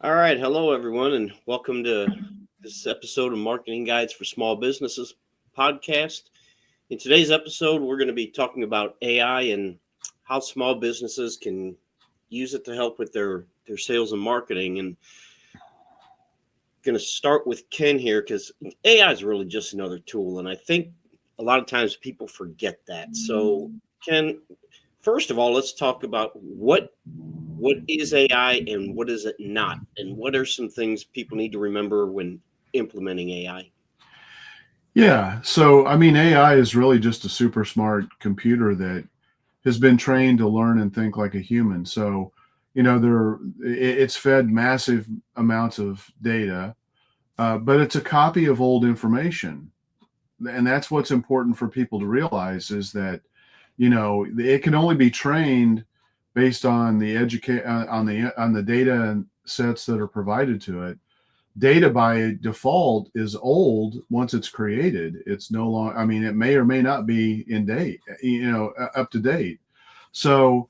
All right, hello everyone, and welcome to this episode of Marketing Guides for Small Businesses podcast. In today's episode, we're going to be talking about AI and how small businesses can use it to help with their sales and marketing. And going to start with Ken here because AI is really just another tool, and I think a lot of times people forget that. So, Ken, first of all, let's talk about what is AI and what is it not, and what are some things people need to remember when implementing AI. Yeah. So, I mean, AI is really just a super smart computer that has been trained to learn and think like a human. So, it's fed massive amounts of data, but it's a copy of old information. And that's what's important for people to realize is that, it can only be trained based on the data and sets that are provided to it. Data by default is old once it's created. It's no longer, I mean, it may or may not be in date, up to date. So,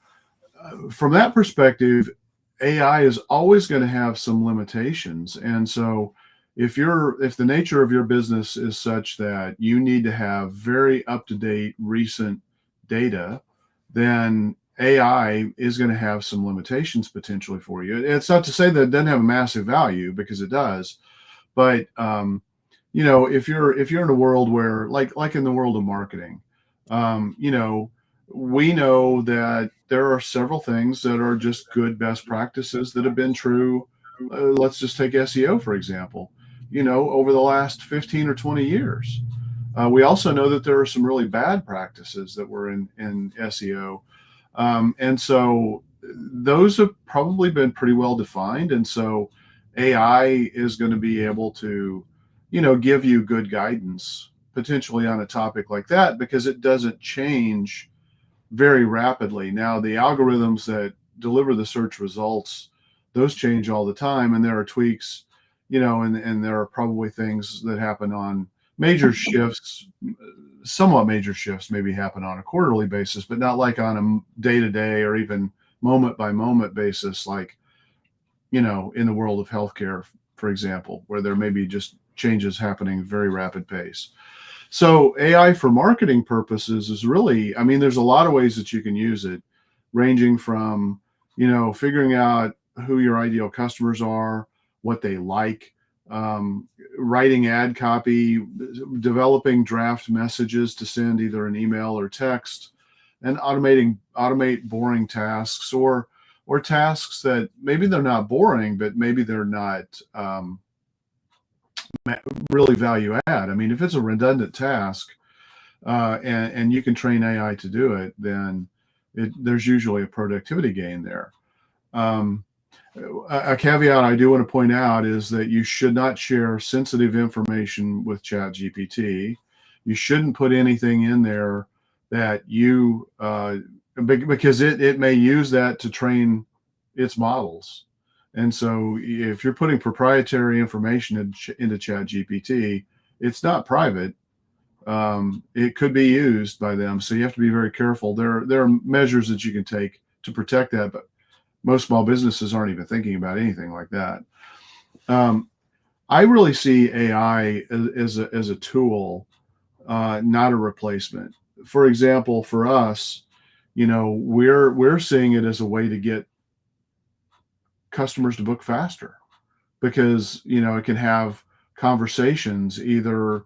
from that perspective, AI is always going to have some limitations. And so, if the nature of your business is such that you need to have very up to date recent data, then AI is going to have some limitations potentially for you. It's not to say that it doesn't have a massive value, because it does, but if you're in a world where, like in the world of marketing, um, you know, we know that there are several things that are just good best practices that have been true. Let's just take SEO for example. Over the last 15 or 20 years. We also know that there are some really bad practices that were in SEO, and so those have probably been pretty well defined. And so AI is going to be able to, give you good guidance potentially on a topic like that, because it doesn't change very rapidly. Now, the algorithms that deliver the search results, those change all the time, and there are tweaks, and there are probably things that happen on major shifts. Somewhat major shifts maybe happen on a quarterly basis, but not like on a day to day or even moment by moment basis, like, in the world of healthcare, for example, where there may be just changes happening at a very rapid pace. So AI for marketing purposes is really, I mean, there's a lot of ways that you can use it, ranging from, figuring out who your ideal customers are, what they like, writing ad copy, developing draft messages to send either an email or text, and automate boring tasks, or tasks that maybe they're not boring, but maybe they're not really value add. I mean, if it's a redundant task, and you can train AI to do it, then there's usually a productivity gain there. Um, a caveat I do want to point out is that you should not share sensitive information with ChatGPT. You shouldn't put anything in there that because it may use that to train its models. And so if you're putting proprietary information into ChatGPT, it's not private. It could be used by them. So you have to be very careful. There are measures that you can take to protect that, but most small businesses aren't even thinking about anything like that. Um, I really see AI as a tool, not a replacement. For example, for us, we're seeing it as a way to get customers to book faster, because it can have conversations either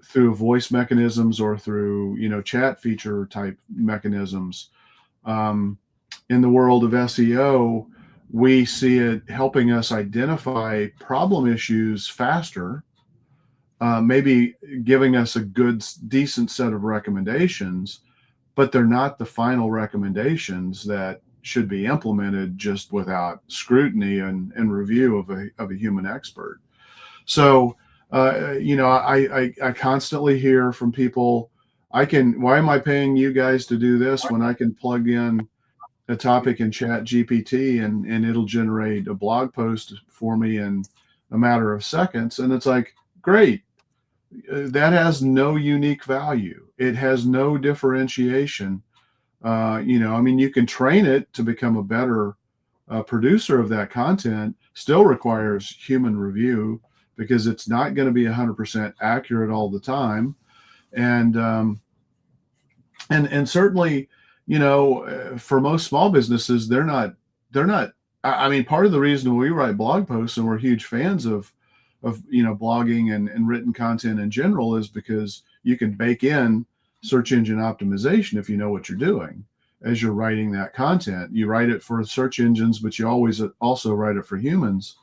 through voice mechanisms or through chat feature type mechanisms. Um, in the world of SEO, we see it helping us identify problem issues faster, maybe giving us a good, decent set of recommendations, but they're not the final recommendations that should be implemented just without scrutiny and review of a human expert. So, I constantly hear from people, why am I paying you guys to do this when I can plug in a topic in Chat GPT, and it'll generate a blog post for me in a matter of seconds? And it's like, great. That has no unique value. It has no differentiation. I mean, you can train it to become a better producer of that content still requires human review because it's not going to be 100% accurate all the time. And certainly, for most small businesses, they're not. I mean, part of the reason we write blog posts and we're huge fans of blogging and written content in general is because you can bake in search engine optimization if you know what you're doing as you're writing that content. You write it for search engines, but you always also write it for humans.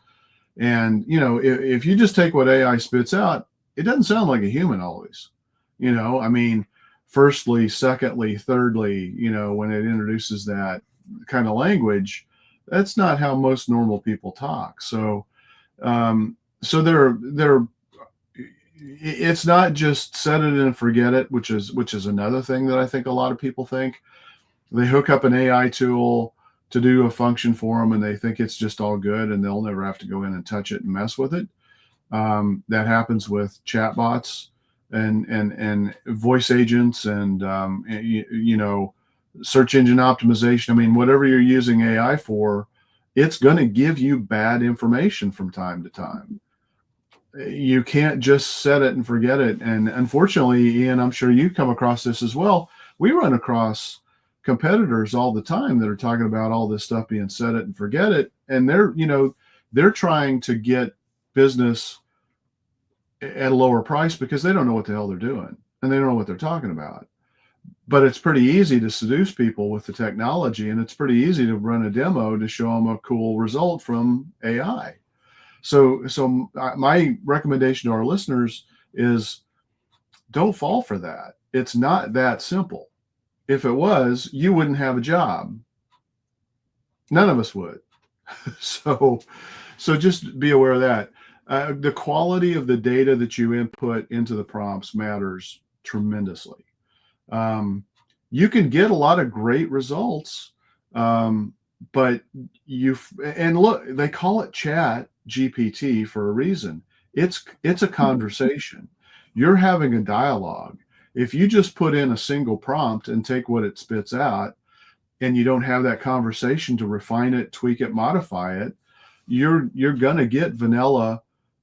And if you just take what AI spits out, it doesn't sound like a human always. I mean, firstly, secondly, thirdly, when it introduces that kind of language, that's not how most normal people talk. So it's not just set it and forget it, which is another thing that I think a lot of people think. They hook up an AI tool to do a function for them and they think it's just all good and they'll never have to go in and touch it and mess with it. That happens with chatbots and voice agents and search engine optimization. I mean, whatever you're using AI for, it's going to give you bad information from time to time. You can't just set it and forget it. And unfortunately, Ian, I'm sure you come across this as well. We run across competitors all the time that are talking about all this stuff being set it and forget it. And they're trying to get business at a lower price because they don't know what the hell they're doing and they don't know what they're talking about. But it's pretty easy to seduce people with the technology, and it's pretty easy to run a demo to show them a cool result from AI. So my recommendation to our listeners is don't fall for that. It's not that simple. If it was, you wouldn't have a job. None of us would. So just be aware of that. The quality of the data that you input into the prompts matters tremendously. You can get a lot of great results, but look, they call it Chat GPT for a reason. It's a conversation. You're having a dialogue. If you just put in a single prompt and take what it spits out, and you don't have that conversation to refine it, tweak it, modify it, you're gonna get vanilla,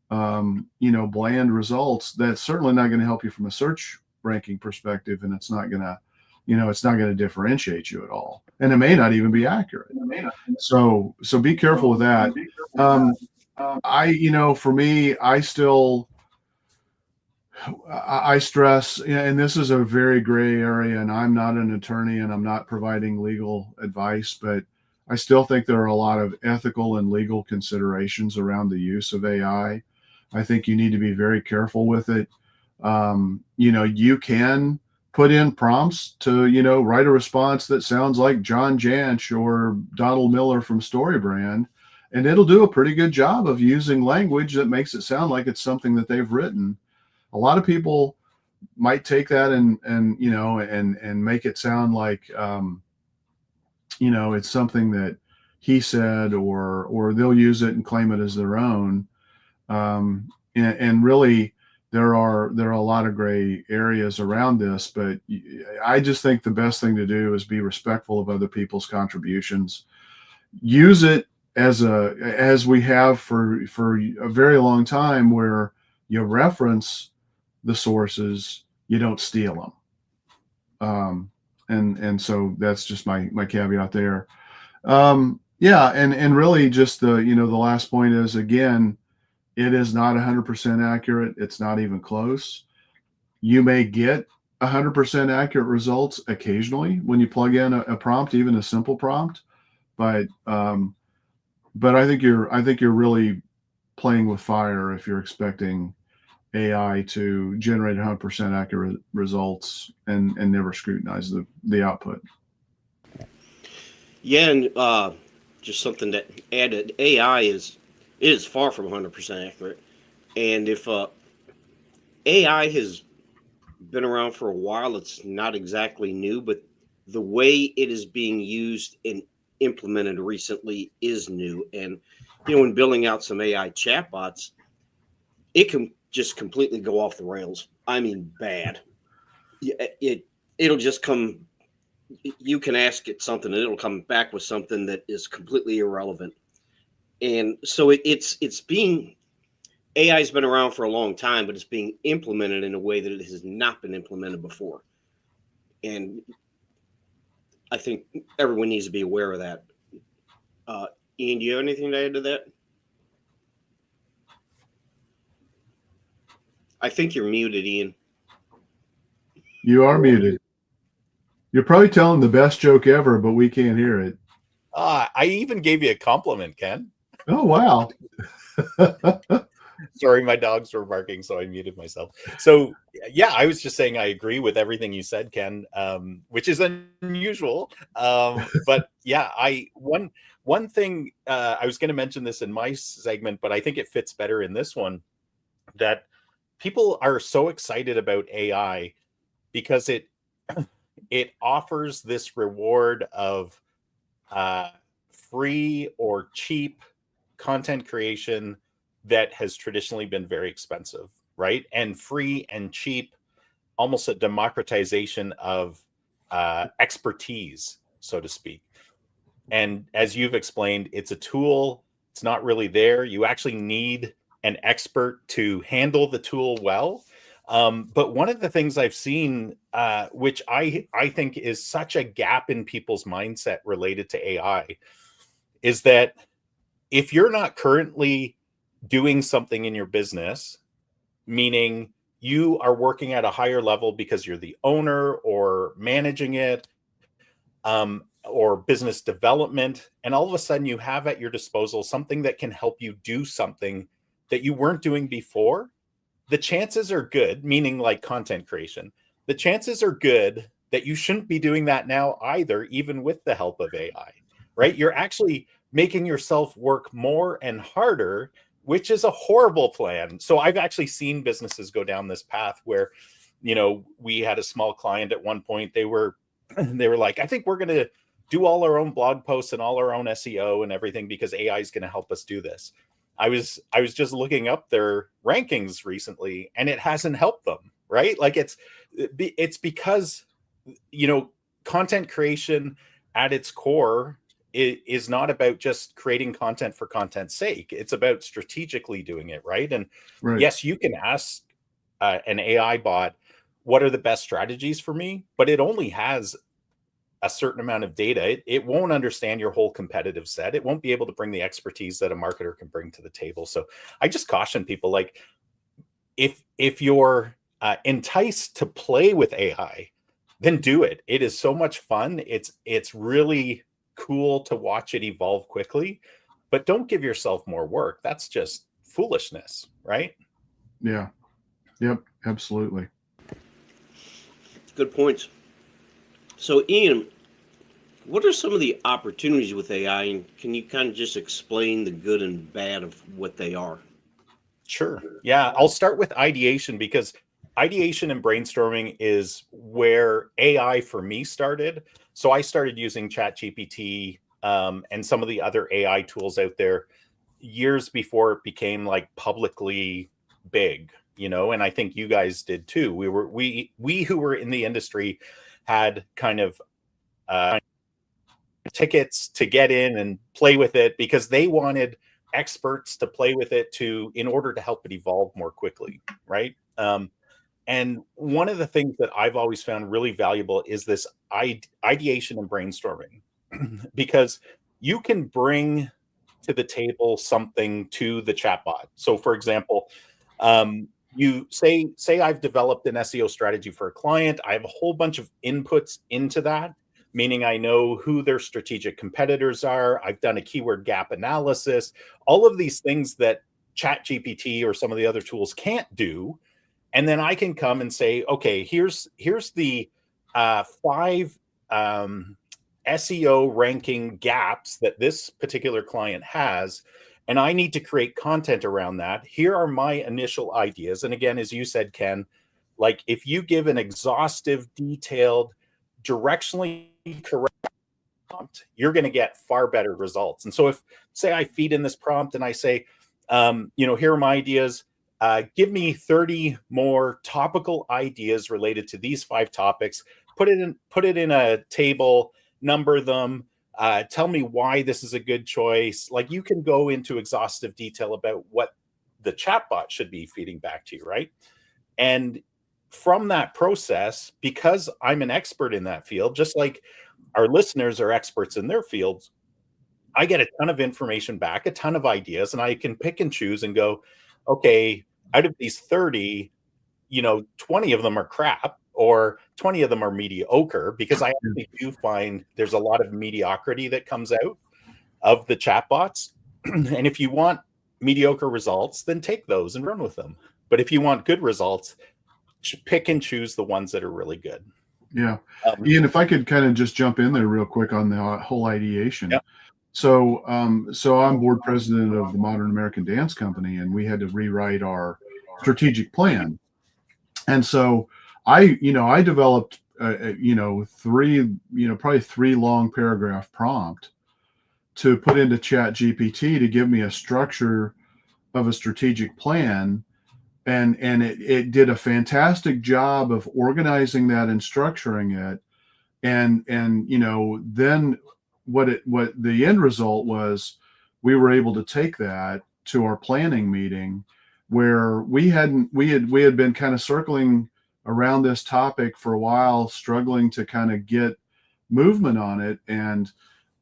bland results. That's certainly not going to help you from a search ranking perspective, and it's not going to differentiate you at all, and it may not even be accurate. So be careful with that. For me, I stress, and this is a very gray area, and I'm not an attorney and I'm not providing legal advice, but I still think there are a lot of ethical and legal considerations around the use of AI. I think you need to be very careful with it. You can put in prompts to, write a response that sounds like John Jansch or Donald Miller from StoryBrand, and it'll do a pretty good job of using language that makes it sound like it's something that they've written. A lot of people might take that and make it sound like, it's something that he said, or they'll use it and claim it as their own. And really, there are a lot of gray areas around this, but I just think the best thing to do is be respectful of other people's contributions. Use it as we have for a very long time, where you reference the sources, you don't steal them. And so that's just my caveat there. And really just the last point is, again, it is not 100% accurate. It's not even close. You may get 100% accurate results occasionally when you plug in a prompt, even a simple prompt, but I think you're really playing with fire if you're expecting AI to generate 100% accurate results and never scrutinize the output. Yeah, and just something that added, AI is far from 100% accurate. And if AI has been around for a while, it's not exactly new, but the way it is being used and implemented recently is new. And when building out some AI chatbots, it can just completely go off the rails. I mean, bad. It'll just come you can ask it something and it'll come back with something that is completely irrelevant. And so it's being AI has been around for a long time, but it's being implemented in a way that it has not been implemented before. And I think everyone needs to be aware of that. Ian, do you have anything to add to that? I think you're muted, Ian. You are muted. You're probably telling the best joke ever, but we can't hear it. I even gave you a compliment, Ken. Oh, wow. Sorry, my dogs were barking, so I muted myself. So, yeah, I was just saying I agree with everything you said, Ken, which is unusual. But yeah, one thing I was going to mention this in my segment, but I think it fits better in this one, that people are so excited about AI because it offers this reward of free or cheap content creation that has traditionally been very expensive, right? And free and cheap, almost a democratization of expertise, so to speak. And as you've explained, it's a tool. It's not really there. You actually need an expert to handle the tool well. But one of the things I've seen, which I think is such a gap in people's mindset related to AI, is that if you're not currently doing something in your business, meaning you are working at a higher level because you're the owner or managing it, or business development, and all of a sudden you have at your disposal something that can help you do something that you weren't doing before, the chances are good, meaning like content creation, the chances are good that you shouldn't be doing that now either, even with the help of AI, right? You're actually making yourself work more and harder, which is a horrible plan. So I've actually seen businesses go down this path where, we had a small client at one point, they were like, I think we're going to do all our own blog posts and all our own SEO and everything because AI is going to help us do this. I was just looking up their rankings recently and it hasn't helped them, right? Like it's because, content creation at its core is not about just creating content for content's sake. It's about strategically doing it, right? And Right. Yes, you can ask an AI bot, what are the best strategies for me? But it only has a certain amount of data. It won't understand your whole competitive set. It won't be able to bring the expertise that a marketer can bring to the table. So I just caution people, like, if you're enticed to play with AI, then do it. It is so much fun. It's really cool to watch it evolve quickly, but don't give yourself more work. That's just foolishness, right? Yeah. Yep. Absolutely. Good points. So, Ian, what are some of the opportunities with AI, and can you kind of just explain the good and bad of what they are? Sure. Yeah, I'll start with ideation because ideation and brainstorming is where AI for me started. So I started using ChatGPT and some of the other AI tools out there years before it became like publicly big, and I think you guys did too. We who were in the industry had kind of tickets to get in and play with it because they wanted experts to play with it in order to help it evolve more quickly, right? And one of the things that I've always found really valuable is this ideation and brainstorming, because you can bring to the table something to the chatbot. So, for example, you say I've developed an SEO strategy for a client. I have a whole bunch of inputs into that, meaning I know who their strategic competitors are. I've done a keyword gap analysis, all of these things that ChatGPT or some of the other tools can't do. And then I can come and say, okay, here's the 5 SEO ranking gaps that this particular client has, and I need to create content around that. Here are my initial ideas. And again, as you said, Ken, like if you give an exhaustive, detailed, directionally correct prompt, you're going to get far better results. And so if, say, I feed in this prompt and I say, here are my ideas, give me 30 more topical ideas related to these 5 topics put it in a table, number them, tell me why this is a good choice. Like, you can go into exhaustive detail about what the chatbot should be feeding back to you, right? And from that process, because I'm an expert in that field, just like our listeners are experts in their fields, I get a ton of information back, a ton of ideas, and I can pick and choose and go, okay, out of these 30, 20 of them are crap, or 20 of them are mediocre, because I actually do find there's a lot of mediocrity that comes out of the chatbots. And if you want mediocre results, then take those and run with them. But if you want good results, pick and choose the ones that are really good. Yeah. Ian, if I could kind of just jump in there real quick on the whole ideation. Yeah. So I'm board president of the Modern American Dance Company, and we had to rewrite our strategic plan. And so I developed, probably 3 long paragraph prompt to put into Chat GPT to give me a structure of a strategic plan. And it did a fantastic job of organizing that and structuring it. And then what the end result was, we were able to take that to our planning meeting, where we had been kind of circling around this topic for a while, struggling to kind of get movement on it. And,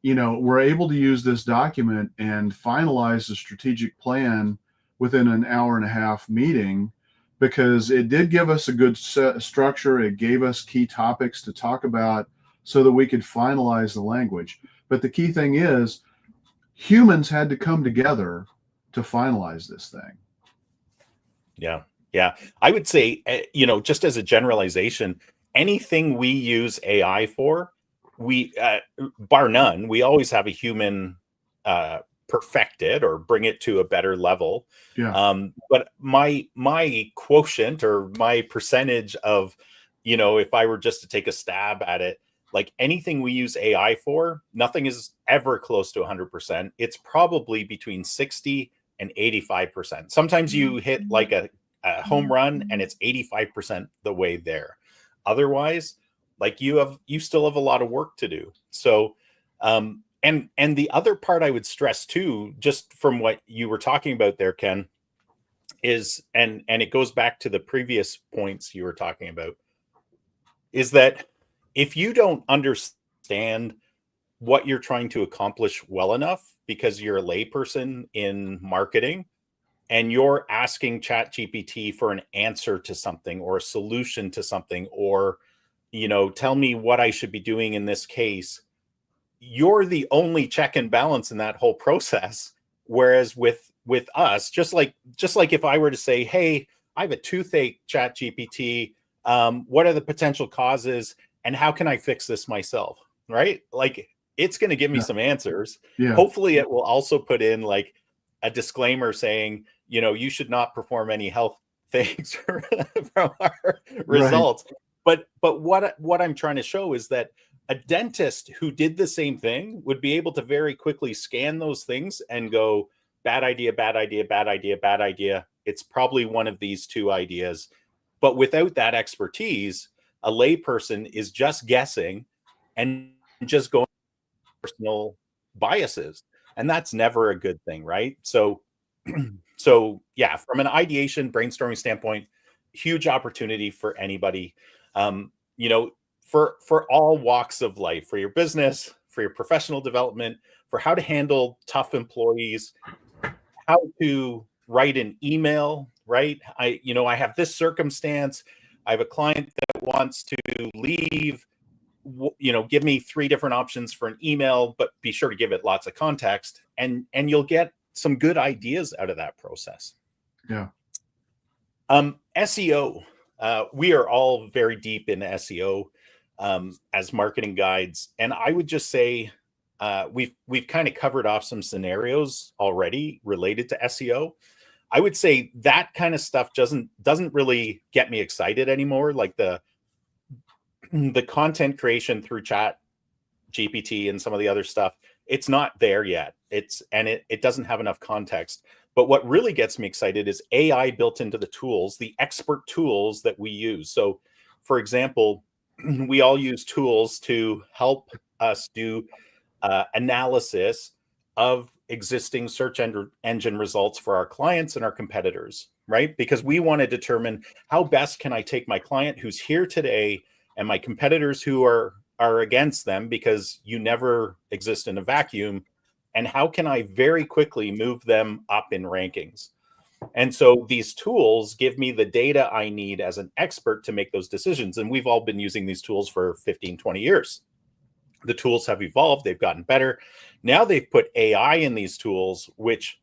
we're able to use this document and finalize the strategic plan within an hour and a half meeting, because it did give us a good structure. It gave us key topics to talk about so that we could finalize the language. But the key thing is, humans had to come together to finalize this thing. Yeah. Yeah. I would say, just as a generalization, anything we use AI for, we, bar none, we always have a human perfect it or bring it to a better level. Yeah. But my quotient, or my percentage of, if I were just to take a stab at it, like, anything we use AI for, nothing is ever close to 100%. It's probably between 60 and 85%. Sometimes you hit like a home run and it's 85% the way there. Otherwise, like, you still have a lot of work to do. So, and the other part I would stress too, just from what you were talking about there, Ken, is, and it goes back to the previous points you were talking about, is that if you don't understand what you're trying to accomplish well enough, because you're a layperson in marketing, and you're asking ChatGPT for an answer to something, or a solution to something, or, tell me what I should be doing in this case, you're the only check and balance in that whole process. Whereas with us, just like if I were to say, hey, I have a toothache, ChatGPT, what are the potential causes and how can I fix this myself? Right? Like, it's going to give me some answers. Yeah. Hopefully it will also put in like a disclaimer saying, you should not perform any health things from our results. But what I'm trying to show is that a dentist who did the same thing would be able to very quickly scan those things and go, bad idea, bad idea, bad idea, bad idea. It's probably one of these 2 ideas. But without that expertise, a layperson is just guessing and just going personal biases. And that's never a good thing, right? So yeah, from an ideation brainstorming standpoint, huge opportunity for anybody, for all walks of life, for your business, for your professional development, for how to handle tough employees, how to write an email, right? I have this circumstance. I have a client that wants to leave, give me 3 different options for an email, but be sure to give it lots of context, and you'll get some good ideas out of that process. Yeah. SEO. We are all very deep in SEO as marketing guides, and I would just say we've kind of covered off some scenarios already related to SEO. I would say that kind of stuff doesn't really get me excited anymore. Like the content creation through Chat GPT and some of the other stuff, it's not there yet. It doesn't have enough context. But what really gets me excited is AI built into the tools, the expert tools that we use. So, for example, we all use tools to help us do analysis of existing search engine results for our clients and our competitors, right? Because we want to determine how best can I take my client who's here today and my competitors who are against them, because you never exist in a vacuum, and how can I very quickly move them up in rankings. And so these tools give me the data I need as an expert to make those decisions. And we've all been using these tools for 15, 20 years. The tools have evolved, they've gotten better. Now they've put AI in these tools, which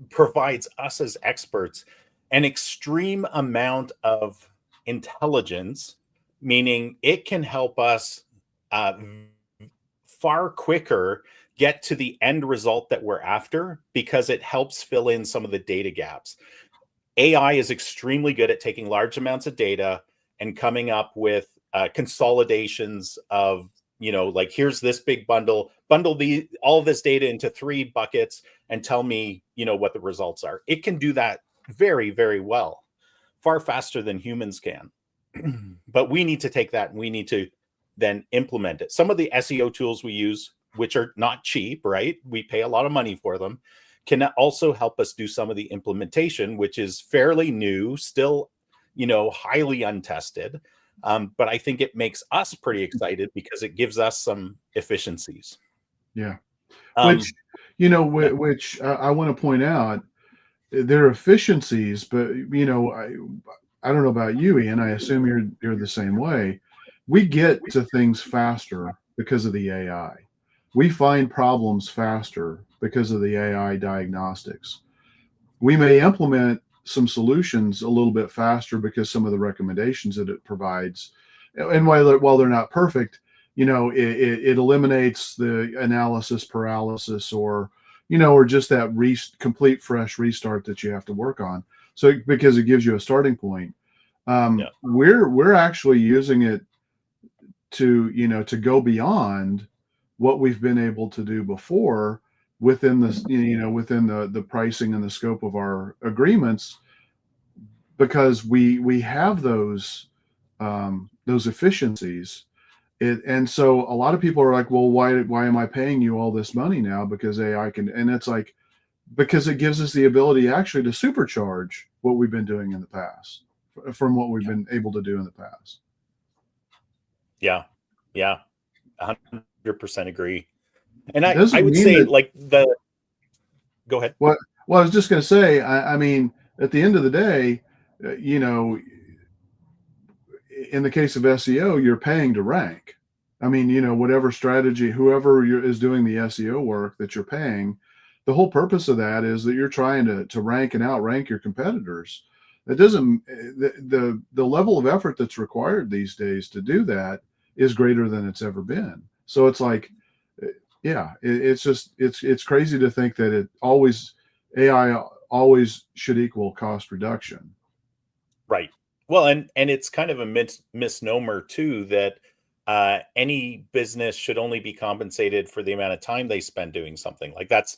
provides us as experts an extreme amount of intelligence, meaning it can help us far quicker get to the end result that we're after, because it helps fill in some of the data gaps. AI is extremely good at taking large amounts of data and coming up with consolidations of, like, here's this big bundle all of this data into 3 buckets and tell me, what the results are. It can do that very, very well, far faster than humans can. But we need to take that and we need to then implement it. Some of the SEO tools we use, which are not cheap, right? We pay a lot of money for them, can also help us do some of the implementation, which is fairly new, still, highly untested. But I think it makes us pretty excited because it gives us some efficiencies. Yeah. Which I want to point out, there are efficiencies, but I don't know about you, Ian. I assume you're the same way. We get to things faster because of the AI. We find problems faster because of the AI diagnostics. We may implement some solutions a little bit faster because some of the recommendations that it provides, and while they're not perfect, it eliminates the analysis paralysis, or just that complete fresh restart that you have to work on. So because it gives you a starting point, we're actually using it to go beyond what we've been able to do before within within the pricing and the scope of our agreements, because we have those efficiencies. And so a lot of people are like, well, why am I paying you all this money now? Because AI can, and it's like, because it gives us the ability actually to supercharge what we've been doing in the past from what we've been able to do in the past. Yeah. 100% agree. And I would say go ahead. Well, I was just going to say, I mean, at the end of the day, in the case of SEO, you're paying to rank. I mean, whatever strategy, whoever is doing the SEO work that you're paying, the whole purpose of that is that you're trying to rank and outrank your competitors. That doesn't, the level of effort that's required these days to do that is greater than it's ever been. So it's like, it's crazy to think that AI always should equal cost reduction. Right. Well, and it's kind of a misnomer too, that any business should only be compensated for the amount of time they spend doing something. Like that's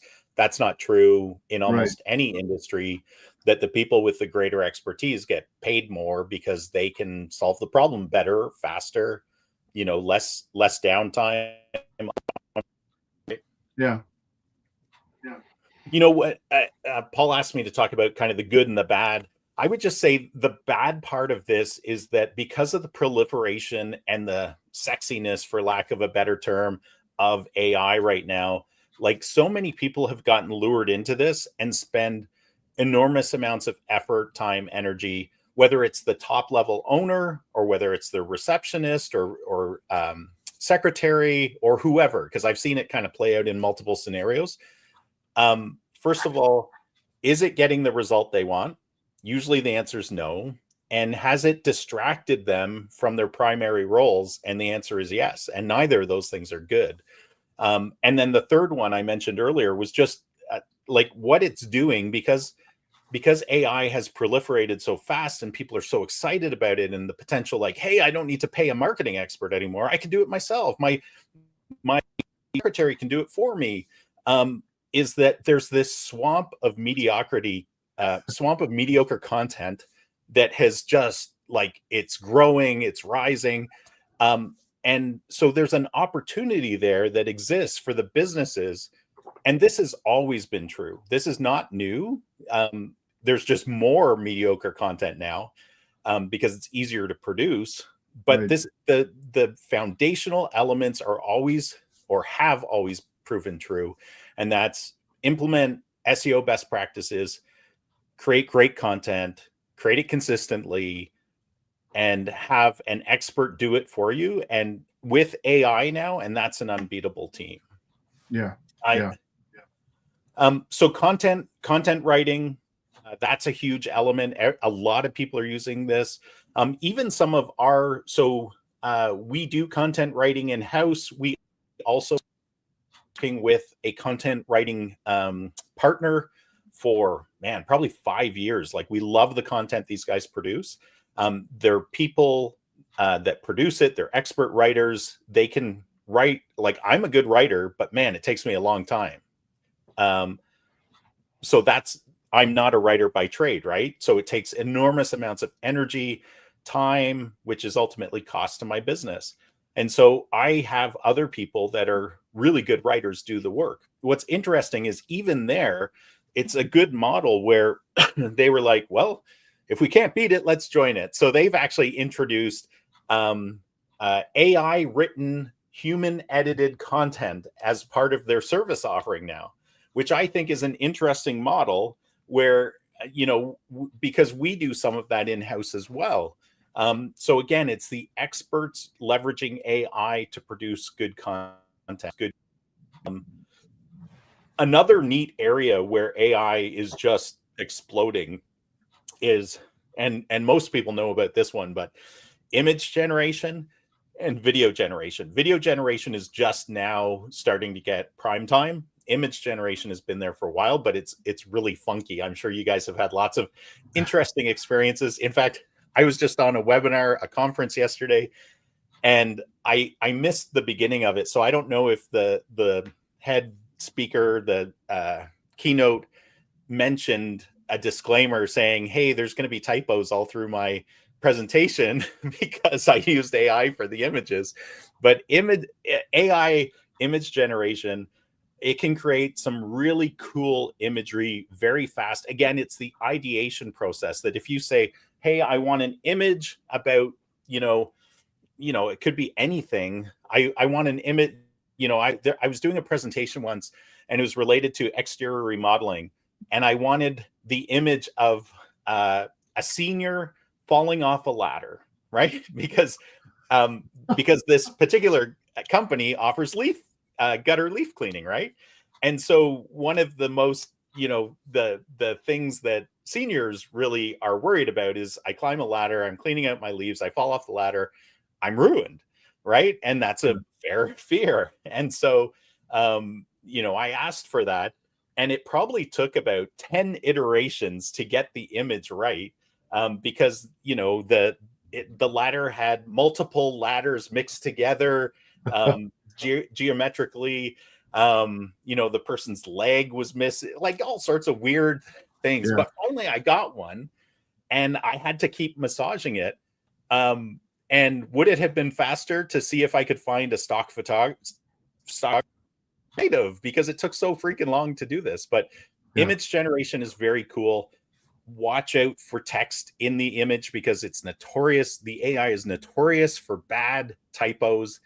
not true in almost any industry, that the people with the greater expertise get paid more because they can solve the problem better, faster, less downtime. Yeah. You know what? Paul asked me to talk about kind of the good and the bad. I would just say the bad part of this is that because of the proliferation and the sexiness, for lack of a better term, of AI right now, like, so many people have gotten lured into this and spend enormous amounts of effort, time, energy, whether it's the top level owner or whether it's the receptionist or secretary or whoever, because I've seen it kind of play out in multiple scenarios. First of all, is it getting the result they want? Usually the answer is no. And has it distracted them from their primary roles? And the answer is yes. And neither of those things are good. And then the third one I mentioned earlier was just like what it's doing, because AI has proliferated so fast and people are so excited about it and the potential, like, hey, I don't need to pay a marketing expert anymore. I can do it myself. My secretary can do it for me. Is that there's this swamp of mediocrity, swamp of mediocre content that has just, like, it's growing, it's rising. And so there's an opportunity there that exists for the businesses. And this has always been true. This is not new. There's just more mediocre content now because it's easier to produce. But Right. the foundational elements are always, or have always, proven true. And that's implement SEO best practices, create great content, create it consistently, and have an expert do it for you. And with AI now, and that's an unbeatable team. Yeah. I so content writing, that's a huge element. A lot of people are using this. Even some of our, we do content writing in house. We also working with a content writing partner for probably 5 years. Like, we love the content these guys produce. They're people that produce it. They're expert writers. They can write. Like, I'm a good writer, but man, it takes me a long time. So I'm not a writer by trade, right? So it takes enormous amounts of energy, time, which is ultimately cost to my business. And so I have other people that are really good writers do the work. What's interesting is, even there, it's a good model where they were like, well, if we can't beat it, let's join it. So they've actually introduced AI written, human edited content as part of their service offering now, which I think is an interesting model where, because we do some of that in-house as well. So again, it's the experts leveraging AI to produce good content. Another neat area where AI is just exploding is, and most people know about this one, but image generation and video generation. Video generation is just now starting to get prime time. Image generation has been there for a while, but it's really funky. I'm sure you guys have had lots of interesting experiences. In fact, I was just on a webinar, a conference yesterday, and I missed the beginning of it. So I don't know if the head speaker, the keynote, mentioned a disclaimer saying, hey, there's going to be typos all through my presentation because I used AI for the images. But AI image generation, it can create some really cool imagery very fast. Again, it's the ideation process that if you say, hey, I want an image about, it could be anything. I want an image, I was doing a presentation once, and it was related to exterior remodeling. And I wanted the image of a senior falling off a ladder, right? Because this particular company offers gutter leaf cleaning, right? And so one of the most, the things that seniors really are worried about is, I climb a ladder, I'm cleaning out my leaves, I fall off the ladder, I'm ruined, right? And that's a fair fear. And so, I asked for that, and it probably took about 10 iterations to get the image right, because, the ladder had multiple ladders mixed together, geometrically. The person's leg was missing, like all sorts of weird things. Yeah. But finally I got one, and I had to keep massaging it. And would it have been faster to see if I could find a stock native, because it took so freaking long to do this. But image generation is very cool. Watch out for text in the image, because it's notorious. The AI is notorious for bad typos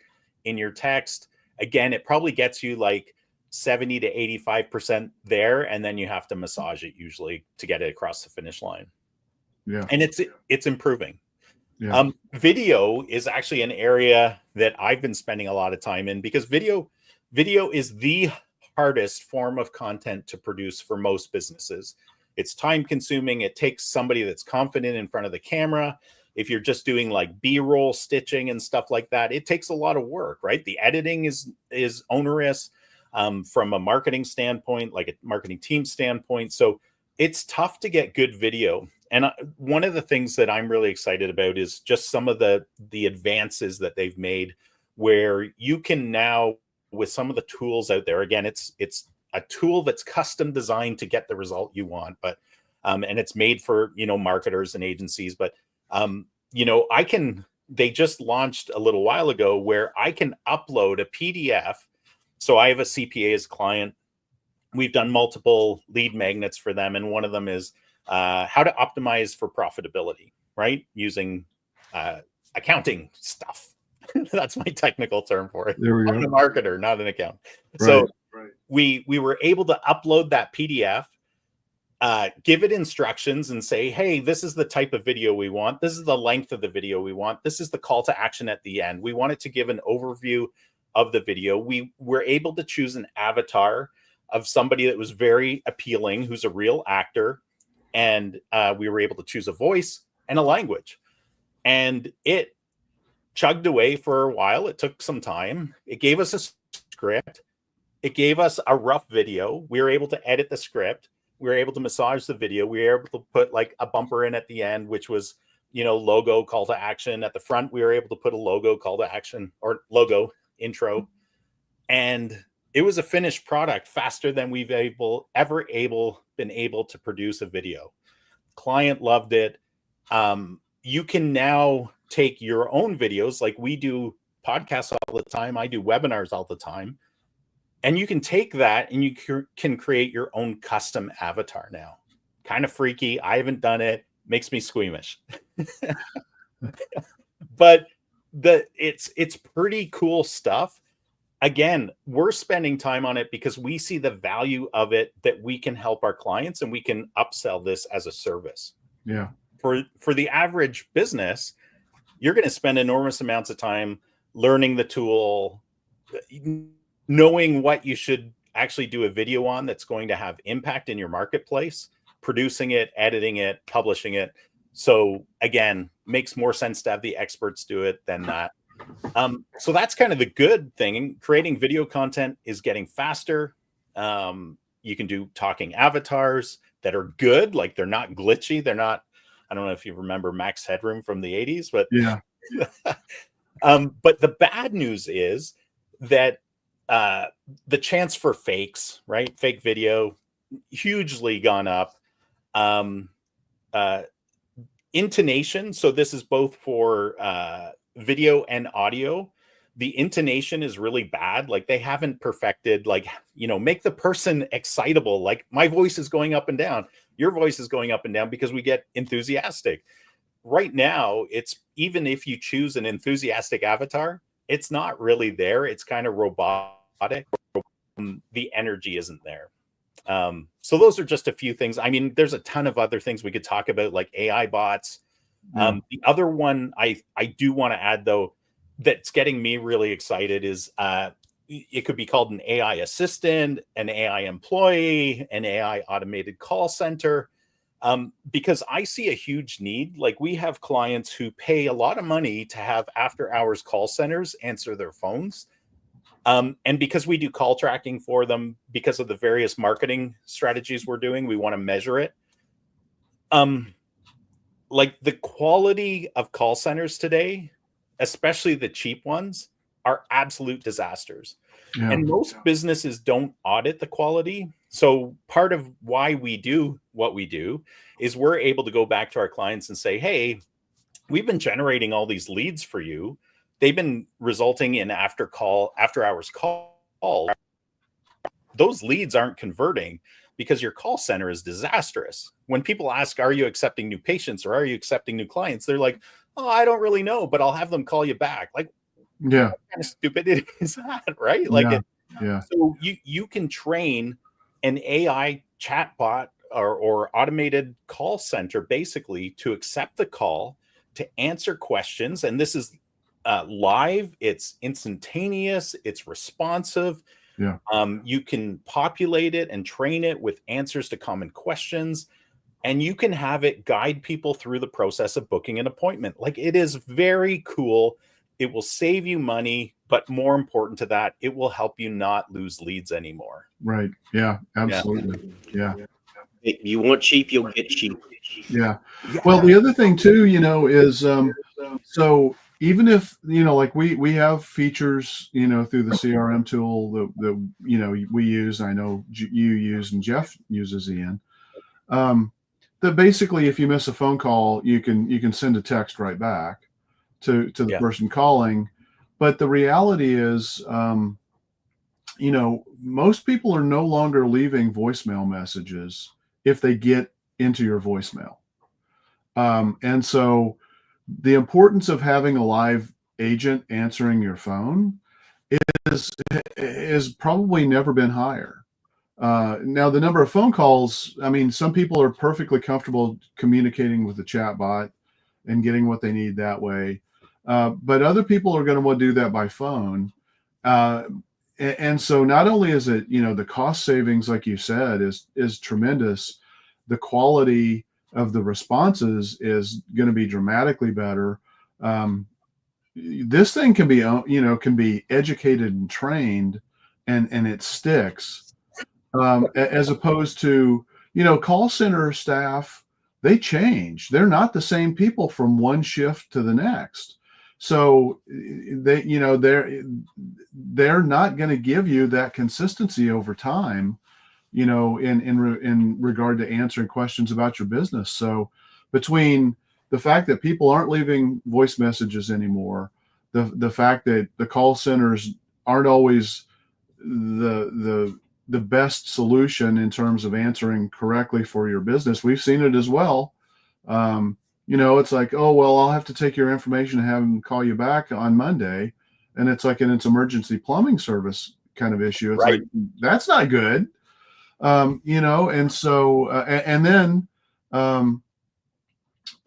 in your text. Again, it probably gets you like 70 to 85% there, and then you have to massage it usually to get it across the finish line. Yeah. And it's improving. Yeah. Video is actually an area that I've been spending a lot of time in, because video is the hardest form of content to produce for most businesses. It's time consuming. It takes somebody that's confident in front of the camera. If you're just doing like B-roll stitching and stuff like that, it takes a lot of work, right? The editing is onerous from a marketing standpoint, like a marketing team standpoint. So it's tough to get good video. And one of the things that I'm really excited about is just some of the advances that they've made, where you can now, with some of the tools out there, again, it's a tool that's custom designed to get the result you want, but and it's made for marketers and agencies. But I can they just launched a little while ago where I can upload a PDF. So I have a CPA as a client. We've done multiple lead magnets for them. And one of them is how to optimize for profitability, right? Using accounting stuff. That's my technical term for it. There we go. I'm a marketer, not an accountant. Right. So we were able to upload that PDF, give it instructions and say, hey, this is the type of video we want. This is the length of the video we want. This is the call to action at the end. We wanted to give an overview of the video. We were able to choose an avatar of somebody that was very appealing, who's a real actor. And we were able to choose a voice and a language. And it chugged away for a while. It took some time. It gave us a script. It gave us a rough video. We were able to edit the script. We were able to massage the video. We were able to put like a bumper in at the end, which was, logo call to action. At the front, we were able to put a logo call to action or logo intro. And it was a finished product faster than we've ever been able to produce a video. Client loved it. You can now take your own videos, like we do podcasts all the time. I do webinars all the time. And you can take that and you can create your own custom avatar now. Kind of freaky. I haven't done it. Makes me squeamish. But it's pretty cool stuff. Again, we're spending time on it because we see the value of it, that we can help our clients and we can upsell this as a service. Yeah. For the average business, you're going to spend enormous amounts of time learning the tool, knowing what you should actually do a video on that's going to have impact in your marketplace, producing it, editing it, publishing it. So again, makes more sense to have the experts do it than that. So that's kind of the good thing. Creating video content is getting faster. You can do talking avatars that are good, like they're not glitchy. They're not, I don't know if you remember Max Headroom from the 80s, but yeah. But the bad news is that the chance for fakes, right? Fake video, hugely gone up. Intonation. So this is both for video and audio. The intonation is really bad. Like they haven't perfected, make the person excitable. Like my voice is going up and down. Your voice is going up and down because we get enthusiastic. Right now, it's even if you choose an enthusiastic avatar, it's not really there. It's kind of robotic. The energy isn't there. So those are just a few things. I mean, there's a ton of other things we could talk about, like AI bots. The other one I do want to add, though, that's getting me really excited is it could be called an AI assistant, an AI employee, an AI automated call center. Because I see a huge need. Like we have clients who pay a lot of money to have after hours call centers answer their phones. And because we do call tracking for them, because of the various marketing strategies we're doing, we want to measure it. Like the quality of call centers today, especially the cheap ones, are absolute disasters. Yeah. And most businesses don't audit the quality. So part of why we do what we do is we're able to go back to our clients and say, hey, we've been generating all these leads for you. They've been resulting in after hours call. Those leads aren't converting because your call center is disastrous. When people ask, are you accepting new patients or are you accepting new clients? They're like, oh, I don't really know, but I'll have them call you back. Like, yeah, what kind of stupid is that, right? Like, yeah. So you can train an AI chatbot or automated call center basically to accept the call, to answer questions. And this is live, it's instantaneous, it's responsive. Yeah. You can populate it and train it with answers to common questions. And you can have it guide people through the process of booking an appointment. Like it is very cool. It will save you money, but more important to that, it will help you not lose leads anymore. Right. Yeah, absolutely. Yeah. You want cheap, you'll get cheap. Yeah. Well, the other thing too, is so even if, like we have features, through the CRM tool that we use, I know you use and Jeff uses, Ian, that basically if you miss a phone call, you can send a text right back. to the Yeah. person calling. But the reality is, most people are no longer leaving voicemail messages if they get into your voicemail. And so the importance of having a live agent answering your phone is probably never been higher. Now, the number of phone calls, I mean, some people are perfectly comfortable communicating with the chatbot and getting what they need that way. But other people are going to want to do that by phone. And so not only is it, the cost savings, like you said, is tremendous, the quality of the responses is going to be dramatically better. This thing can be educated and trained, and it sticks, as opposed to, call center staff. They change. They're not the same people from one shift to the next. So they're not going to give you that consistency over time, in regard to answering questions about your business. So between the fact that people aren't leaving voice messages anymore, the fact that the call centers aren't always the best solution in terms of answering correctly for your business. We've seen it as well. It's like, oh, well, I'll have to take your information and have them call you back on Monday. And it's like it's emergency plumbing service kind of issue. It's Right. like, that's not good. And so, and then,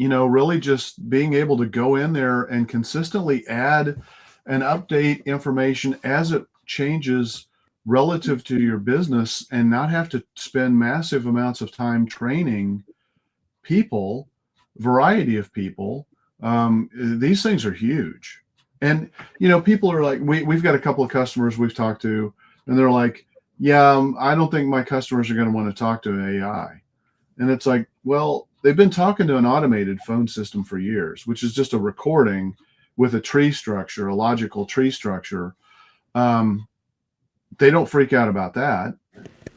really just being able to go in there and consistently add and update information as it changes relative to your business, and not have to spend massive amounts of time training people, variety of people. These things are huge. And, people are like, we've got a couple of customers we've talked to, and they're like, yeah, I don't think my customers are going to want to talk to AI. And it's like, well, they've been talking to an automated phone system for years, which is just a recording with a tree structure, a logical tree structure. They don't freak out about that,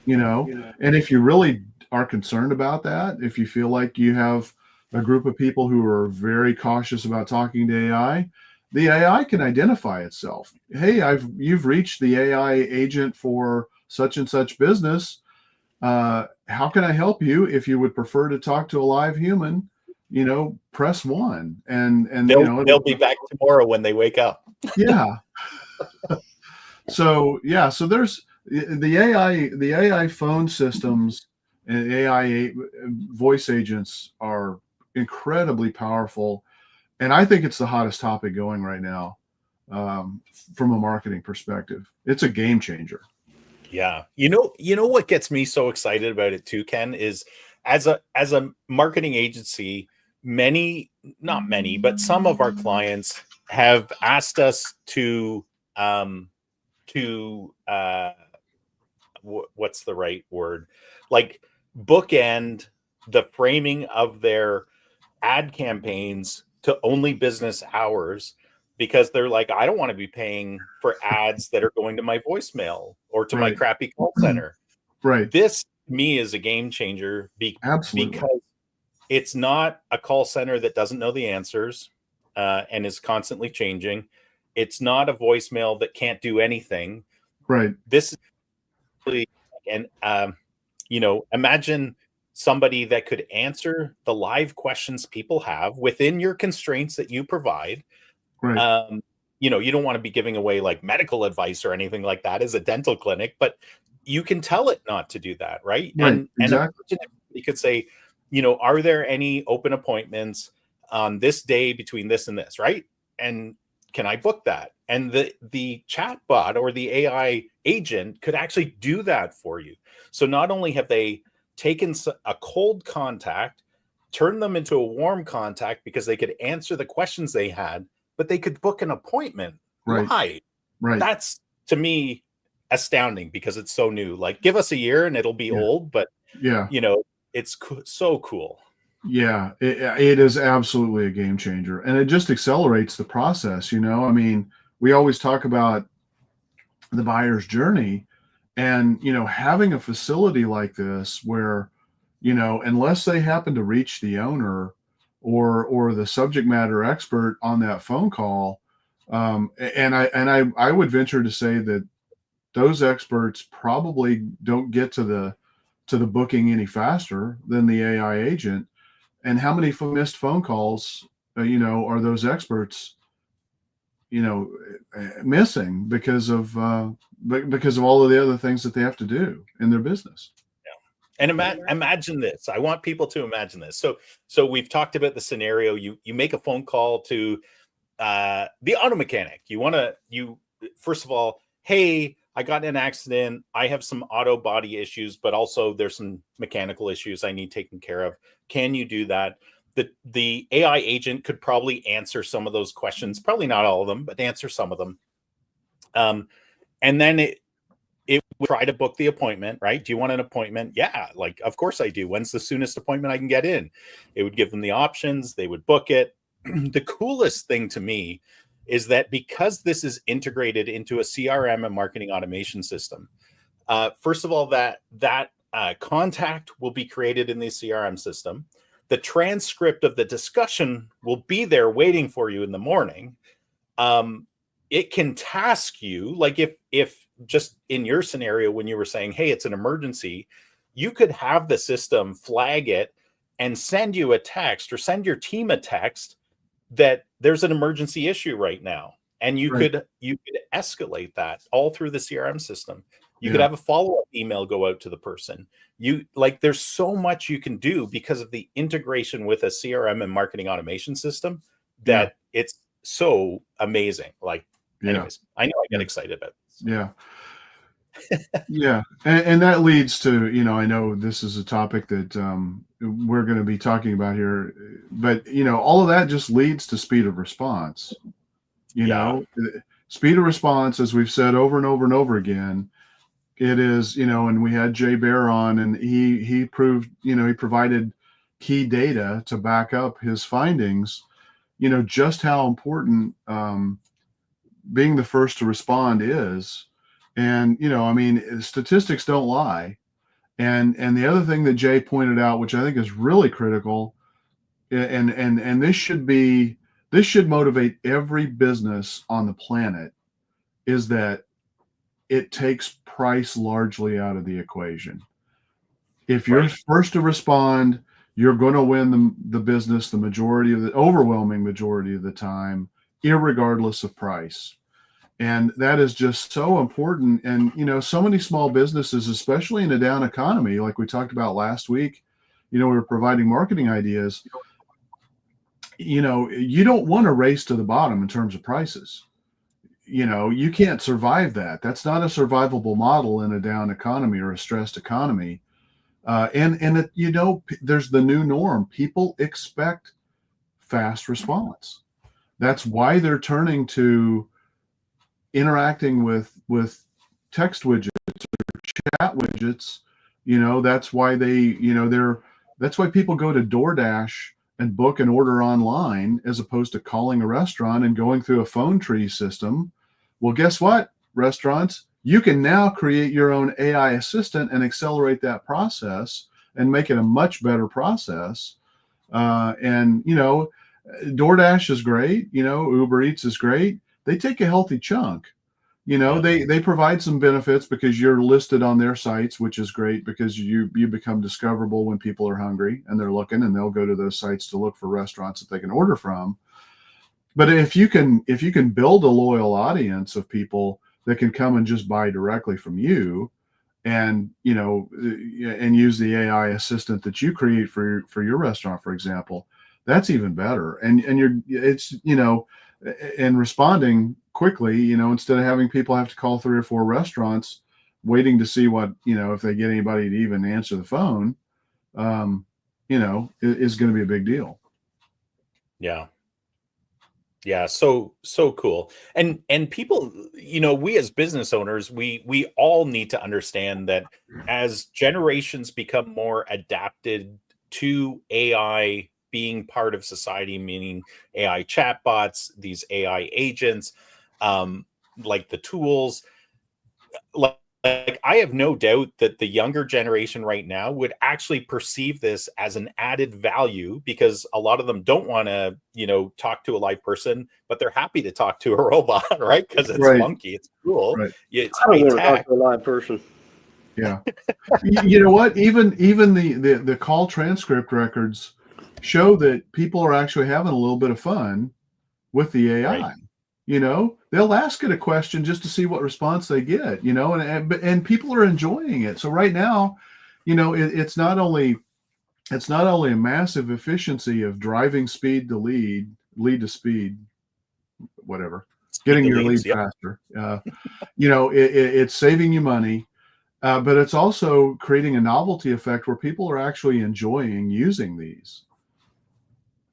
and if you really are concerned about that, if you feel like you have a group of people who are very cautious about talking to AI, the AI can identify itself. Hey, you've reached the AI agent for such and such business. How can I help you? If you would prefer to talk to a live human, press 1. And they'll be back tomorrow when they wake up. Yeah. So there's the AI phone systems and AI voice agents are incredibly powerful. And I think it's the hottest topic going right now, from a marketing perspective. It's a game changer. Yeah. You know what gets me so excited about it too, Ken, is as a marketing agency, not many, but some of our clients have asked us to what's the right word? Like bookend the framing of their ad campaigns to only business hours, because they're like, I don't want to be paying for ads that are going to my voicemail or to my Right. crappy call center. Right. This to me is a game changer Absolutely. because it's not a call center that doesn't know the answers and is constantly changing. It's not a voicemail that can't do anything. Right. This is really, and imagine somebody that could answer the live questions people have within your constraints that you provide. Right. You don't want to be giving away like medical advice or anything like that as a dental clinic, but you can tell it not to do that, right? Right. Exactly. And you could say, are there any open appointments on this day between this and this, right? And can I book that? And the chat bot or the AI agent could actually do that for you. So not only have they taken a cold contact, turned them into a warm contact because they could answer the questions they had, but they could book an appointment live. Right. That's, to me, astounding because it's so new. Like, give us a year and it'll be old, but it's so cool. Yeah, it is absolutely a game changer, and it just accelerates the process. I mean, we always talk about the buyer's journey, and having a facility like this where, unless they happen to reach the owner or the subject matter expert on that phone call. And I would venture to say that those experts probably don't get to the booking any faster than the AI agent. And how many missed phone calls, are those experts, missing because of all of the other things that they have to do in their business. And imagine this. I want people to imagine this. So we've talked about the scenario. You make a phone call to the auto mechanic. You first of all, hey, I got in an accident. I have some auto body issues, but also there's some mechanical issues I need taken care of. Can you do that? The AI agent could probably answer some of those questions. Probably not all of them, but answer some of them. And then it would try to book the appointment, right? Do you want an appointment? Yeah, like, of course I do. When's the soonest appointment I can get in? It would give them the options. They would book it. The coolest thing to me is that because this is integrated into a CRM and marketing automation system, first of all, that contact will be created in the CRM system. The transcript of the discussion will be there waiting for you in the morning. It can task you, like if just in your scenario, when you were saying, hey, it's an emergency, you could have the system flag it and send you a text or send your team a text that there's an emergency issue right now. And you Right. could escalate that all through the CRM system. You could have a follow-up email go out to the person. There's so much you can do because of the integration with a CRM and marketing automation system that it's so amazing. Anyways, I know I get excited about this. Yeah. Yeah. And that leads to, I know this is a topic that we're going to be talking about here, but, all of that just leads to speed of response. Speed of response, as we've said over and over and over again, it is, and we had Jay Baer on, and he proved, he provided key data to back up his findings, just how important being the first to respond is. And, statistics don't lie. And the other thing that Jay pointed out, which I think is really critical, and this should motivate every business on the planet, is that it takes price largely out of the equation. If you're first to respond, you're going to win the business the overwhelming majority of the time, irregardless of price. And that is just so important. And, so many small businesses, especially in a down economy, like we talked about last week, we were providing marketing ideas. You don't want to race to the bottom in terms of prices. You can't survive that. That's not a survivable model in a down economy or a stressed economy. There's the new norm. People expect fast response. That's why they're turning to interacting with text widgets or chat widgets. That's why that's why people go to DoorDash and book an order online as opposed to calling a restaurant and going through a phone tree system. Well, guess what, restaurants? You can now create your own AI assistant and accelerate that process and make it a much better process. DoorDash is great. Uber Eats is great. They take a healthy chunk. They provide some benefits because you're listed on their sites, which is great because you become discoverable when people are hungry and they're looking, and they'll go to those sites to look for restaurants that they can order from. But if you can build a loyal audience of people that can come and just buy directly from you, and and use the AI assistant that you create for your restaurant, for example, that's even better. And responding quickly, instead of having people have to call 3 or 4 restaurants waiting to see what, if they get anybody to even answer the phone, is going to be a big deal. Yeah, so cool. And people, we as business owners, we all need to understand that as generations become more adapted to AI being part of society, meaning AI chatbots, these AI agents, like the tools, like Like, I have no doubt that the younger generation right now would actually perceive this as an added value, because a lot of them don't want to, talk to a live person, but they're happy to talk to a robot, right? Because it's Right. funky, it's cool, Right. it's I don't high want to talk tech. to a live person. Yeah. You know what? Even the call transcript records show that people are actually having a little bit of fun with the AI. Right. They'll ask it a question just to see what response they get, and people are enjoying it. So right now, it's not only a massive efficiency of driving speed to lead to speed, whatever, getting the your leads, lead yep. faster. It's saving you money, but it's also creating a novelty effect where people are actually enjoying using these.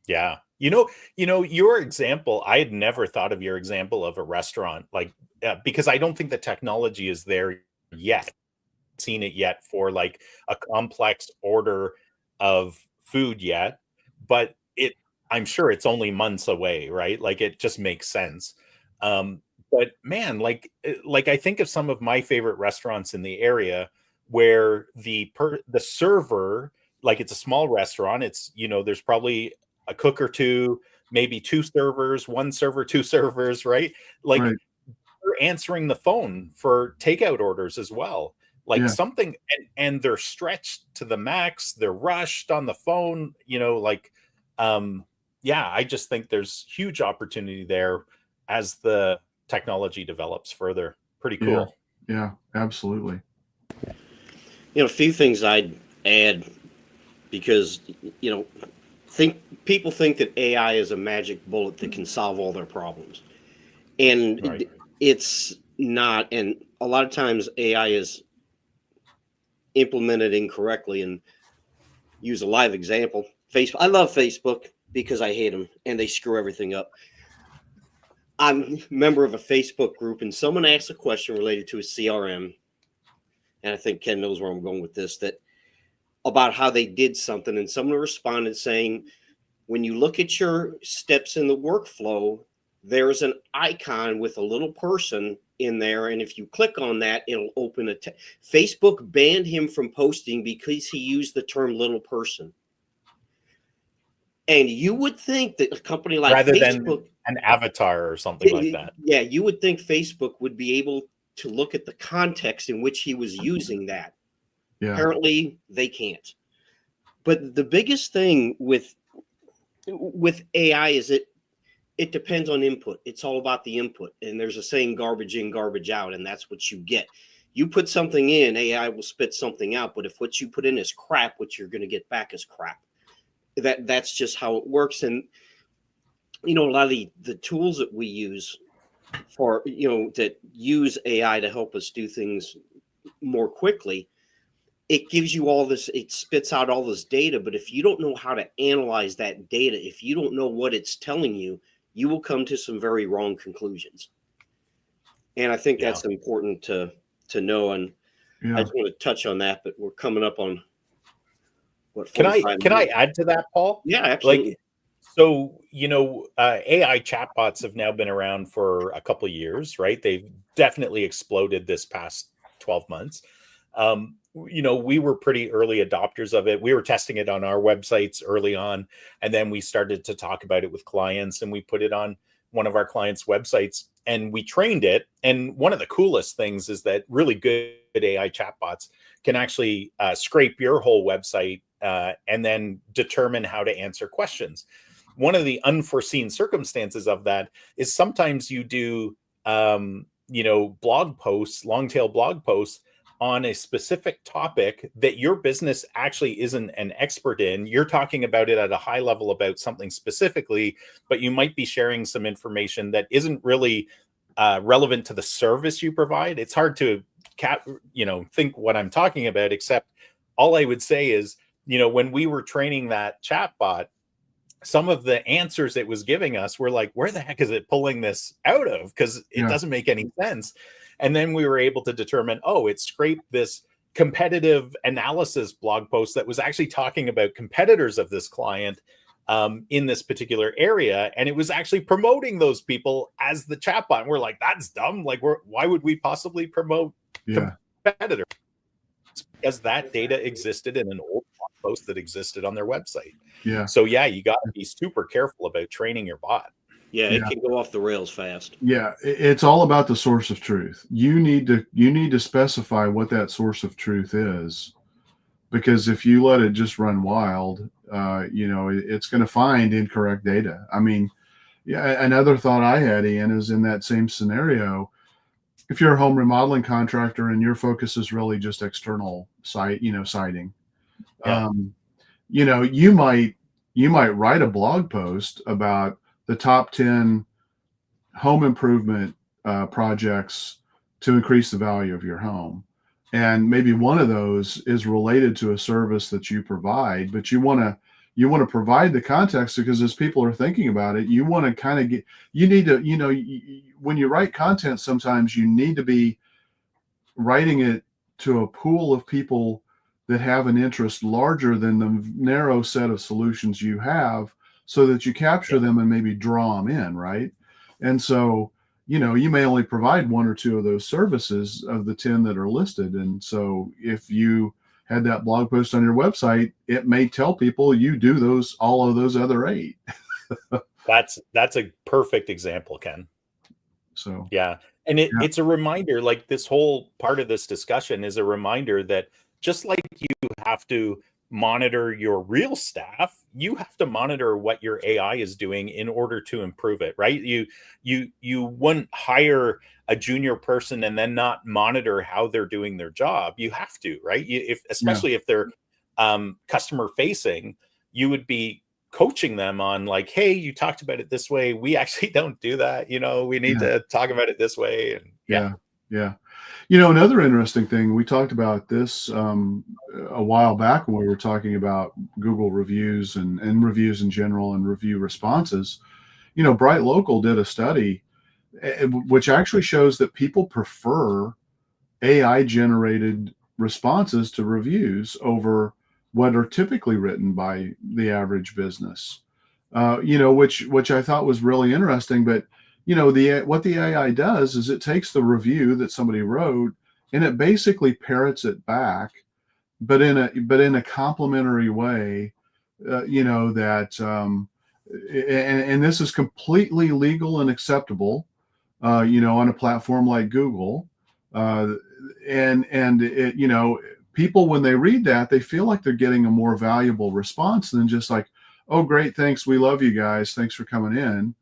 Yeah. Your example, I had never thought of your example of a restaurant, because I don't think the technology is there yet. Seen it yet for like a complex order of food yet, but I'm sure it's only months away, right? Like, it just makes sense. But man, like I think of some of my favorite restaurants in the area where the server, like, it's a small restaurant, it's, there's probably a cook or two, maybe two servers, one server, two servers, right? Like, Right. they're answering the phone for takeout orders as well. Like, Yeah. something, and they're stretched to the max, they're rushed on the phone, I just think there's huge opportunity there as the technology develops further. Pretty cool. Yeah, absolutely. A few things I'd add, because people think that AI is a magic bullet that can solve all their problems, and Right. it's not. And a lot of times AI is implemented incorrectly. And use a live example. Facebook. I love Facebook because I hate them and they screw everything up. I'm a member of a Facebook group, and someone asked a question related to a CRM, and I think Ken knows where I'm going with this, that about how they did something, and someone responded saying, when you look at your steps in the workflow, there's an icon with a little person in there, and if you click on that, it'll open a Facebook banned him from posting because he used the term little person. And you would think that a company like Rather Facebook, than an avatar or something like that. yeah, you would think Facebook would be able to look at the context in which he was using that. Yeah. Apparently they can't. But the biggest thing with AI is it depends on input. It's all about the input. And there's a saying, garbage in, garbage out, and that's what you get. You put something in, AI will spit something out. But if what you put in is crap, what you're going to get back is crap. That's just how it works. And a lot of the tools that we use for that use AI to help us do things more quickly, it gives you all this, it spits out all this data. But if you don't know how to analyze that data, if you don't know what it's telling you, you will come to some very wrong conclusions. And I think that's important to know. And I just want to touch on that, but we're coming up on what? Can I add to that, Paul? Yeah, absolutely. So, AI chatbots have now been around for a couple of years, right? They've definitely exploded this past 12 months. We were pretty early adopters of it. We were testing it on our websites early on, and then we started to talk about it with clients, and we put it on one of our clients' websites, and we trained it. And one of the coolest things is that really good AI chatbots can actually scrape your whole website and then determine how to answer questions. One of the unforeseen circumstances of that is sometimes you do, blog posts, long tail blog posts on a specific topic that your business actually isn't an expert in. You're talking about it at a high level about something specifically, but you might be sharing some information that isn't really relevant to the service you provide. It's hard to think what I'm talking about, except all I would say is, when we were training that chatbot, some of the answers it was giving us were like, where the heck is it pulling this out of? Because it doesn't make any sense. And then we were able to determine, it scraped this competitive analysis blog post that was actually talking about competitors of this client in this particular area. And it was actually promoting those people as the chatbot. And we're like, that's dumb. Like, why would we possibly promote competitor. It's because that data existed in an old blog post that existed on their website. Yeah. So yeah, you got to be super careful about training your bot. Yeah, Yeah. it can go off the rails fast. Yeah, it's all about the source of truth. You need to specify what that source of truth is, because if you let it just run wild, it's going to find incorrect data. I mean, yeah, another thought I had, Ian, is in that same scenario. If you're a home remodeling contractor and your focus is really just external siding, Yeah. you might write a blog post about the top 10 home improvement projects to increase the value of your home. And maybe one of those is related to a service that you provide, but you want to provide the context, because as people are thinking about it, you want to kind of when you write content, sometimes you need to be writing it to a pool of people that have an interest larger than the narrow set of solutions you have, so that you capture them and maybe draw them in, right? And so, you may only provide one or two of those services of the 10 that are listed. And so if you had that blog post on your website, it may tell people you do all of those other 8. That's a perfect example, Ken. So yeah. And it's a reminder, like this whole part of this discussion is a reminder that just like you have to monitor your real staff, you have to monitor what your AI is doing in order to improve it, right? You wouldn't hire a junior person and then not monitor how they're doing their job. You have to, right? Especially if they're customer facing, you would be coaching them on like, hey, you talked about it this way. We actually don't do that. We need to talk about it this way. And yeah. Another interesting thing, we talked about this a while back when we were talking about Google reviews and reviews in general and review responses. Bright Local did a study which actually shows that people prefer AI generated responses to reviews over what are typically written by the average business. Which I thought was really interesting. But what the AI does is it takes the review that somebody wrote and it basically parrots it back, but in a complimentary way. And this is completely legal and acceptable, on a platform like Google. And it, people, when they read that, they feel like they're getting a more valuable response than just like, oh, great, thanks, we love you guys, thanks for coming in.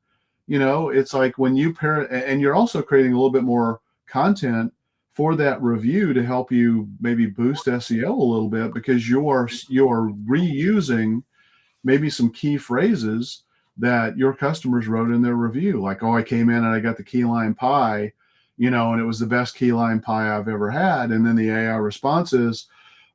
It's like when you parent, and you're also creating a little bit more content for that review to help you maybe boost SEO a little bit, because you're reusing maybe some key phrases that your customers wrote in their review, like, oh, I came in and I got the key lime pie, and it was the best key lime pie I've ever had. And then the AI response is,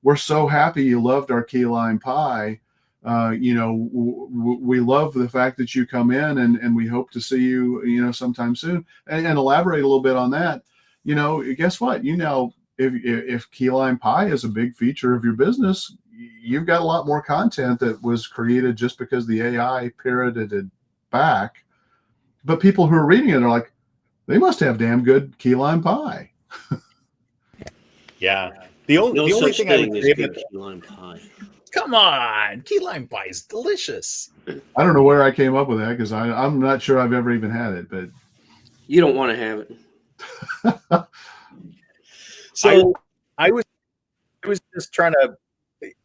we're so happy you loved our key lime pie. We love the fact that you come in, and we hope to see you, sometime soon. And elaborate a little bit on that. Guess what? If key lime pie is a big feature of your business, you've got a lot more content that was created just because the AI parroted it back. But people who are reading it are like, they must have damn good key lime pie. Yeah. The only thing I would say about key lime pie. Come on, key lime pie is delicious. I don't know where I came up with that, because I'm not sure I've ever even had it, but you don't want to have it. So I was just trying to.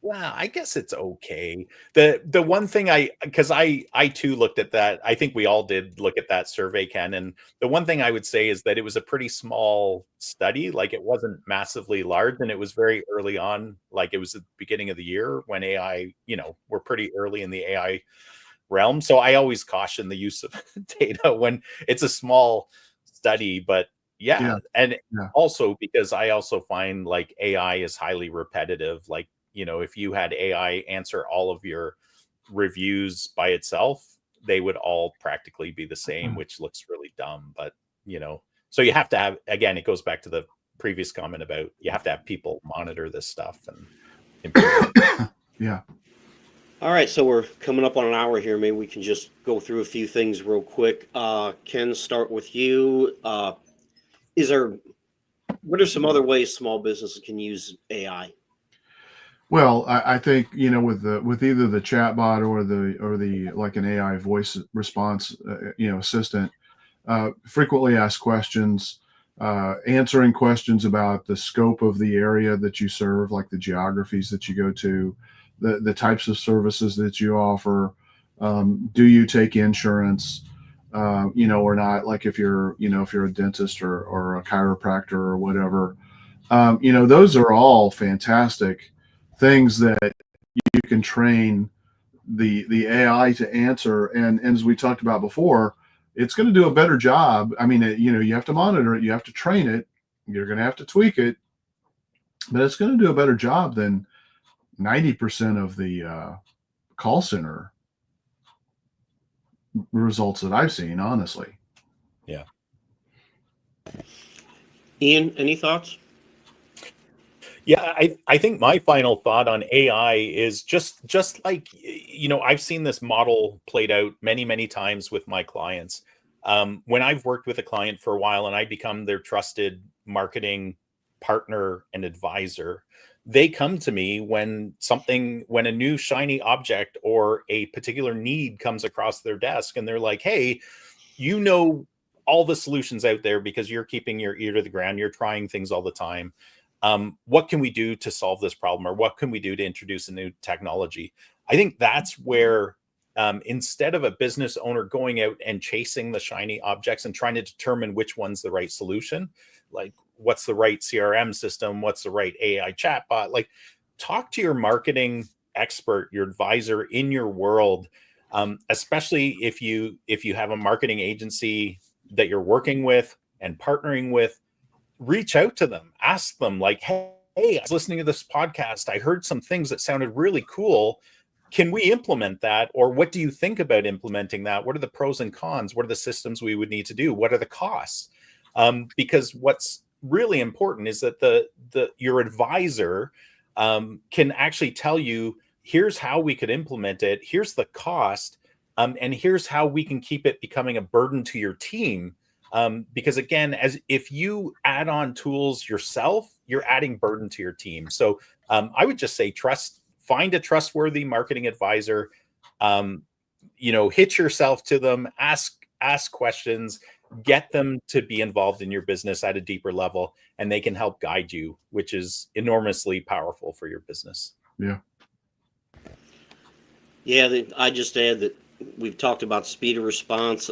Well, I guess it's okay. The one thing because I too looked at that. I think we all did look at that survey, Ken. And the one thing I would say is that it was a pretty small study. Like, it wasn't massively large, and it was very early on. Like, it was the beginning of the year when AI, we're pretty early in the AI realm. So I always caution the use of data when it's a small study. But also because I also find like AI is highly repetitive. Like, if you had AI answer all of your reviews by itself, they would all practically be the same, which looks really dumb. But, so you have to have, again, it goes back to the previous comment about you have to have people monitor this stuff and improve it. Yeah. All right, so we're coming up on an hour here. Maybe we can just go through a few things real quick. Ken, start with you. Is there What are some other ways small businesses can use AI? Well, I think with either the chatbot or the like an AI voice response assistant, frequently asked questions, answering questions about the scope of the area that you serve, like the geographies that you go to, the types of services that you offer. Do you take insurance? Or not? Like if you're a dentist or a chiropractor or whatever. Those are all fantastic things that you can train the AI to answer. And as we talked about before, it's going to do a better job. I mean, you have to monitor it, you have to train it, you're going to have to tweak it, but it's going to do a better job than 90% of the call center results that I've seen, honestly. Yeah. Ian, any thoughts? Yeah, I think my final thought on AI is just like, I've seen this model played out many, many times with my clients. When I've worked with a client for a while and I become their trusted marketing partner and advisor, they come to me when a new shiny object or a particular need comes across their desk, and they're like, hey, all the solutions out there because you're keeping your ear to the ground, you're trying things all the time. What can we do to solve this problem, or what can we do to introduce a new technology? I think that's where instead of a business owner going out and chasing the shiny objects and trying to determine which one's the right solution, like what's the right CRM system, what's the right AI chatbot, like talk to your marketing expert, your advisor in your world, especially if you have a marketing agency that you're working with and partnering with. Reach out to them, ask them like, hey, I was listening to this podcast, I heard some things that sounded really cool. Can we implement that? Or what do you think about implementing that? What are the pros and cons? What are the systems we would need to do? What are the costs? Because what's really important is that your advisor can actually tell you, here's how we could implement it, here's the cost, and here's how we can keep it becoming a burden to your team. Because again, as if you add on tools yourself, you're adding burden to your team. So I would just say find a trustworthy marketing advisor, hitch yourself to them, ask questions, get them to be involved in your business at a deeper level, and they can help guide you, which is enormously powerful for your business. Yeah. Yeah, I just add that we've talked about speed of response.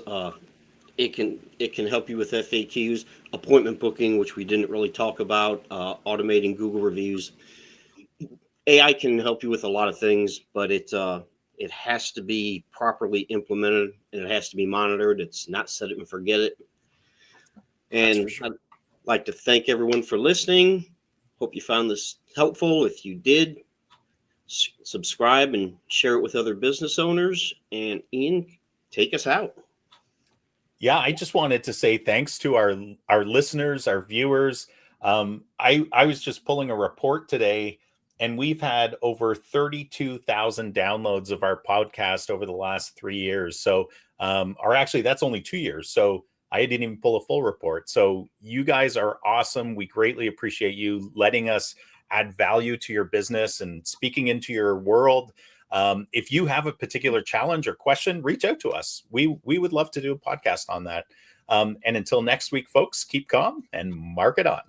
It can help you with FAQs, appointment booking, which we didn't really talk about, automating Google reviews. AI can help you with a lot of things, but it has to be properly implemented and it has to be monitored. It's not set it and forget it. And sure. I'd like to thank everyone for listening. Hope you found this helpful. If you did, subscribe and share it with other business owners. And Ian, take us out. Yeah, I just wanted to say thanks to our listeners, our viewers. I was just pulling a report today, and we've had over 32,000 downloads of our podcast over the last 3 years. So, or actually, that's only 2 years. So I didn't even pull a full report. So you guys are awesome. We greatly appreciate you letting us add value to your business and speaking into your world. If you have a particular challenge or question, reach out to us. We would love to do a podcast on that. And until next week, folks, keep calm and mark it on.